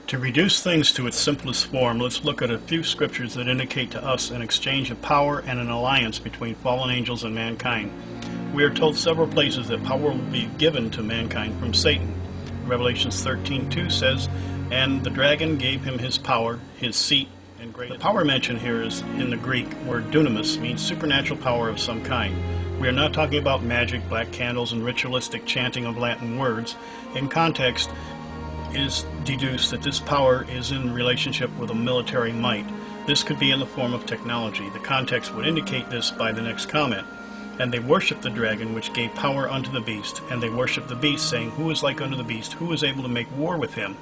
To reduce things to its simplest form, let's look at a few scriptures that indicate to us an exchange of power and an alliance between fallen angels and mankind. We are told several places that power will be given to mankind from Satan. Revelations 13:2 says, "And the dragon gave him his power, his seat, and great." The power mentioned here is in the Greek word dunamis, means supernatural power of some kind. We are not talking about magic, black candles, and ritualistic chanting of Latin words. In context, is deduced that this power is in relationship with a military might. This could be in the form of technology. The context would indicate this by the next comment. "And they worshipped the dragon, which gave power unto the beast. And they worshipped the beast, saying, Who is like unto the beast? Who is able to make war with him?"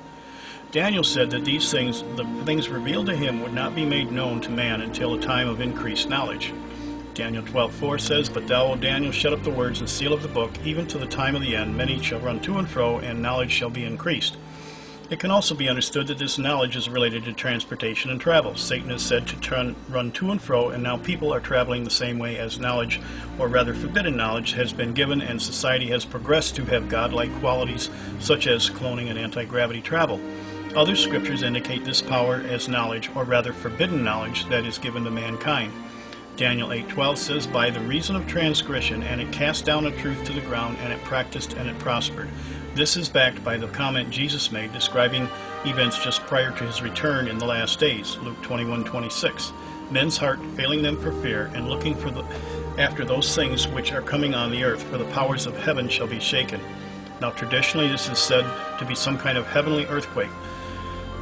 Daniel said that these things, the things revealed to him, would not be made known to man until a time of increased knowledge. Daniel 12:4 says, "But thou, O Daniel, shut up the words and seal of the book, even to the time of the end. Many shall run to and fro, and knowledge shall be increased." It can also be understood that this knowledge is related to transportation and travel. Satan is said to run to and fro, and now people are traveling the same way as knowledge, or rather forbidden knowledge, has been given, and society has progressed to have godlike qualities such as cloning and anti-gravity travel. Other scriptures indicate this power as knowledge, or rather forbidden knowledge, that is given to mankind. Daniel 8:12 says, "By the reason of transgression, and it cast down the truth to the ground, and it practiced, and it prospered." This is backed by the comment Jesus made describing events just prior to his return in the last days, Luke 21:26. "Men's heart failing them for fear, and looking after those things which are coming on the earth, for the powers of heaven shall be shaken." Now traditionally this is said to be some kind of heavenly earthquake.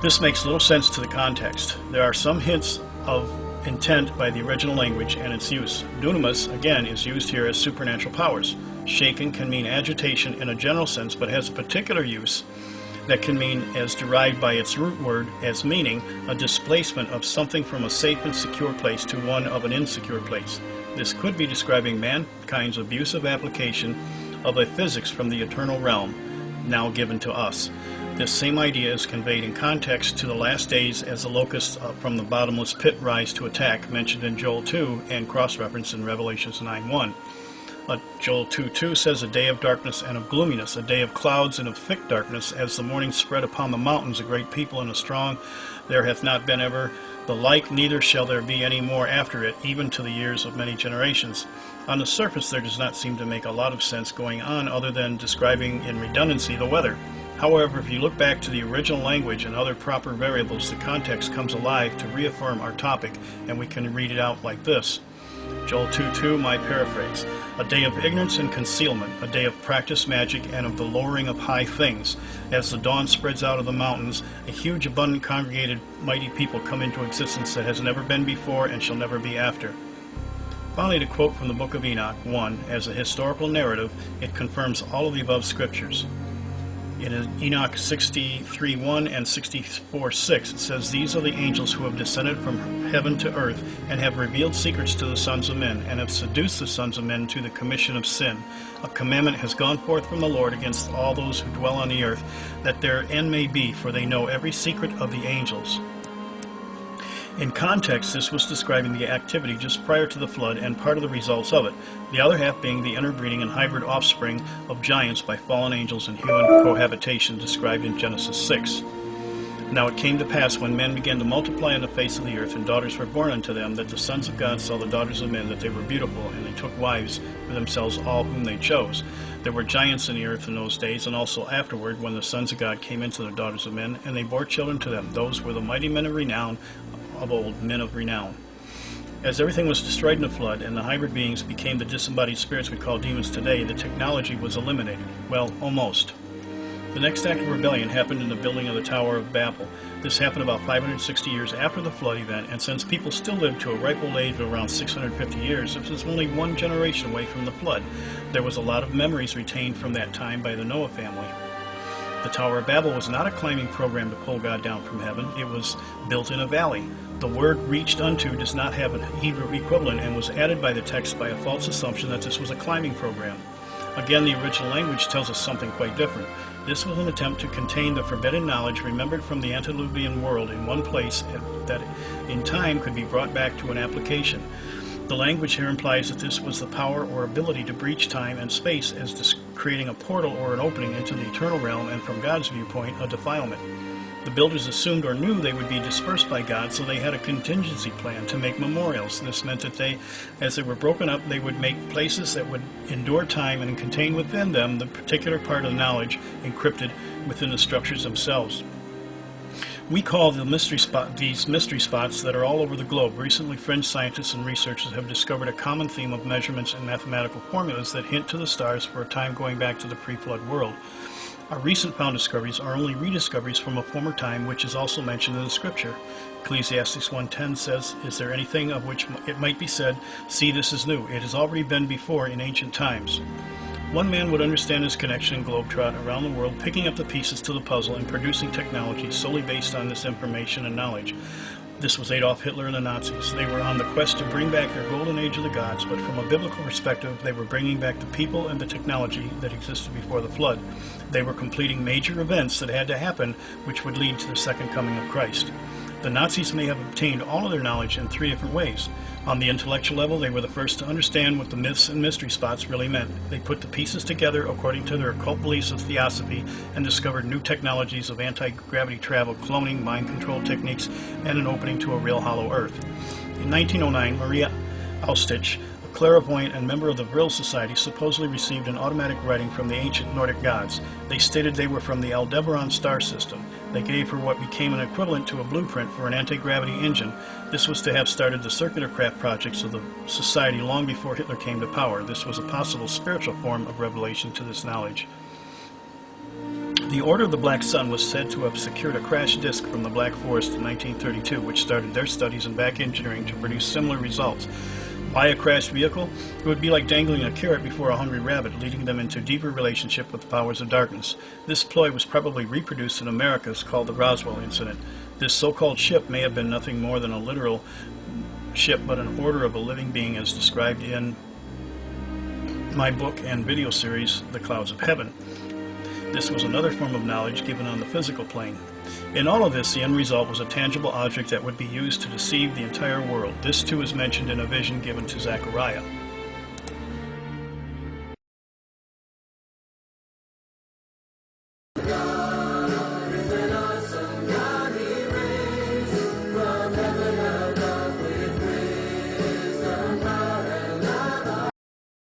This makes little sense to the context. There are some hints of intent by the original language and its use. Dunamis, again, is used here as supernatural powers. Shaken can mean agitation in a general sense, but has a particular use that can mean, as derived by its root word, as meaning a displacement of something from a safe and secure place to one of an insecure place. This could be describing mankind's abusive application of a physics from the eternal realm, now given to us. This same idea is conveyed in context to the last days as the locusts from the bottomless pit rise to attack, mentioned in Joel 2 and cross-referenced in Revelations 9:1. Joel 2:2 says, "A day of darkness and of gloominess, a day of clouds and of thick darkness, as the morning spread upon the mountains, a great people and a strong. There hath not been ever the like, neither shall there be any more after it, even to the years of many generations." On the surface, there does not seem to make a lot of sense going on other than describing in redundancy the weather. However, if you look back to the original language and other proper variables, the context comes alive to reaffirm our topic, and we can read it out like this. Joel 2:2, my paraphrase. "A day of ignorance and concealment, a day of practiced magic and of the lowering of high things. As the dawn spreads out of the mountains, a huge, abundant, congregated, mighty people come into existence that has never been before and shall never be after." Finally, to quote from the book of Enoch 1, as a historical narrative, it confirms all of the above scriptures. In Enoch 63:1 and 64:6, it says, "These are the angels who have descended from heaven to earth, and have revealed secrets to the sons of men, and have seduced the sons of men to the commission of sin. A commandment has gone forth from the Lord against all those who dwell on the earth, that their end may be, for they know every secret of the angels." In context, this was describing the activity just prior to the flood and part of the results of it, the other half being the interbreeding and hybrid offspring of giants by fallen angels and human cohabitation described in Genesis 6. "Now it came to pass, when men began to multiply on the face of the earth, and daughters were born unto them, that the sons of God saw the daughters of men, that they were beautiful, and they took wives for themselves all whom they chose. There were giants in the earth in those days, and also afterward, when the sons of God came into the daughters of men, and they bore children to them. Those were the mighty men of renown of old, men of renown." As everything was destroyed in the flood, and the hybrid beings became the disembodied spirits we call demons today, the technology was eliminated. Well, almost. The next act of rebellion happened in the building of the Tower of Babel. This happened about 560 years after the flood event, and since people still lived to a ripe old age of around 650 years, this was only one generation away from the flood. There was a lot of memories retained from that time by the Noah family. The Tower of Babel was not a climbing program to pull God down from heaven. It was built in a valley. The word "reached unto" does not have an Hebrew equivalent and was added by the text by a false assumption that this was a climbing program. Again, the original language tells us something quite different. This was an attempt to contain the forbidden knowledge remembered from the antediluvian world in one place that in time could be brought back to an application. The language here implies that this was the power or ability to breach time and space as creating a portal or an opening into the eternal realm, and from God's viewpoint, a defilement. The builders assumed or knew they would be dispersed by God, so they had a contingency plan to make memorials. This meant that as they were broken up, they would make places that would endure time and contain within them the particular part of knowledge encrypted within the structures themselves. We call these mystery spots that are all over the globe. Recently, French scientists and researchers have discovered a common theme of measurements and mathematical formulas that hint to the stars for a time going back to the pre-flood world. Our recent found discoveries are only rediscoveries from a former time, which is also mentioned in the Scripture. Ecclesiastes 1:10 says, "Is there anything of which it might be said, 'See, this is new'? It has already been before in ancient times." One man would understand his connection and globetrot around the world, picking up the pieces to the puzzle and producing technology solely based on this information and knowledge. This was Adolf Hitler and the Nazis. They were on the quest to bring back their golden age of the gods, but from a biblical perspective, they were bringing back the people and the technology that existed before the flood. They were completing major events that had to happen, which would lead to the second coming of Christ. The Nazis may have obtained all of their knowledge in 3 different ways. On the intellectual level, they were the first to understand what the myths and mystery spots really meant. They put the pieces together according to their occult beliefs of theosophy and discovered new technologies of anti-gravity travel, cloning, mind control techniques, and an opening to a real hollow Earth. In 1909, Maria Austich, a clairvoyant and member of the Vril Society, supposedly received an automatic writing from the ancient Nordic gods. They stated they were from the Aldebaran star system. They gave her what became an equivalent to a blueprint for an anti-gravity engine. This was to have started the circular craft projects of the society long before Hitler came to power. This was a possible spiritual form of revelation to this knowledge. The Order of the Black Sun was said to have secured a crash disk from the Black Forest in 1932, which started their studies in back engineering to produce similar results. By a crashed vehicle, it would be like dangling a carrot before a hungry rabbit, leading them into deeper relationship with the powers of darkness. This ploy was probably reproduced in Americas, called the Roswell incident. This so-called ship may have been nothing more than a literal ship, but an order of a living being as described in my book and video series, The Clouds of Heaven. This was another form of knowledge given on the physical plane. In all of this, the end result was a tangible object that would be used to deceive the entire world. This too is mentioned in a vision given to Zechariah.